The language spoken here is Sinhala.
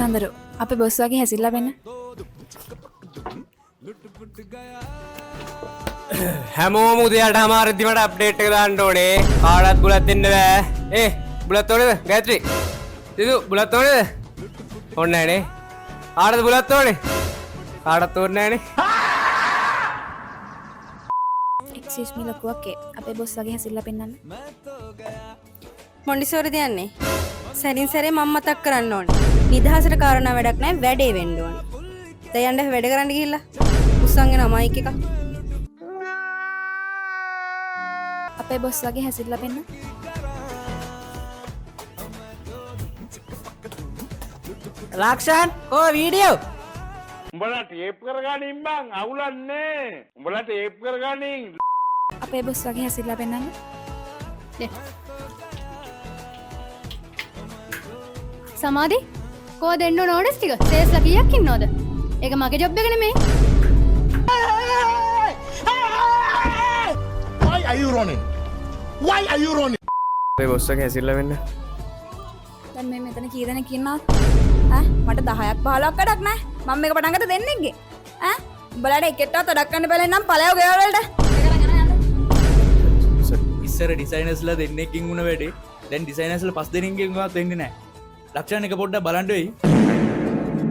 සඳරු අපේ බොස් වගේ හැසිරලා වෙන්න. හැමෝම උදේට අමාරුද්දිමට අප්ඩේට් එක දාන්න ඕනේ. කාටවත් බුලත් දෙන්න බෑ. බුලත් ඕනේද? ගායත්‍රි. සිදු බුලත් ඕනේද? ඕනේ නැහැ නේ. කාටද බුලත් ඕනේ? කාටවත් ඕනේ නැහැ නේ. එක්ස්කියුස් මී ලකුවක්කේ අපේ බොස් වගේ හැසිරලා පෙන්නන්න. මොන්ඩිසෝරි දයන්නේ සැරින් සැරේ මම මතක් කරන්න ඕනේ. නිදහසට කාරණා වැඩක් නැහැ වැඩේ වෙන්න ඕනේ. දැන් යන්න වැඩ කරන්න ගිහිල්ලා උස්සන්ගේ නමයික් එක. අපේ බොස් වගේ හැසිරලා පෙන්න. ලක්ෂන් කෝ වීඩියෝ උඹලා ටේප් කරගනින් බං අවුලන්නේ. උඹලා ටේප් කරගනින්. අපේ බොස් වගේ හැසිරලා පෙන්නන්න. සමාධි කෝ දෙන්න නෝඩස් ටික සේස්ලා කීයක් ඉන්නවද? ඒක මගේ ජොබ් එක නෙමෙයි. Why are you running? Why are you running? අපේ බොස් වගේ හැසිරලා වෙන්න. දැන් මේ මෙතන කී දෙනෙක් ඉන්නවද? මට 10ක් 15ක් වැඩක් නැහැ. මම මේක පටන් ගත්ත දෙන්නෙක්ගේ. උඹලාට එකෙක්ටවත් වැඩක් ගන්න බැලෙන් නම් ඵලයෝ ගෙවල් වලට. ඉස්සර ඩිසයිනර්ස්ලා දෙන්නෙක්කින් වුණ වැඩේ දැන් ඩිසයිනර්ස්ලා 5 දෙනෙක්ගෙන්වත් වෙන්නේ නැහැ. ලක්ෂණ එක පොඩ්ඩක් බලන්න වෙයි.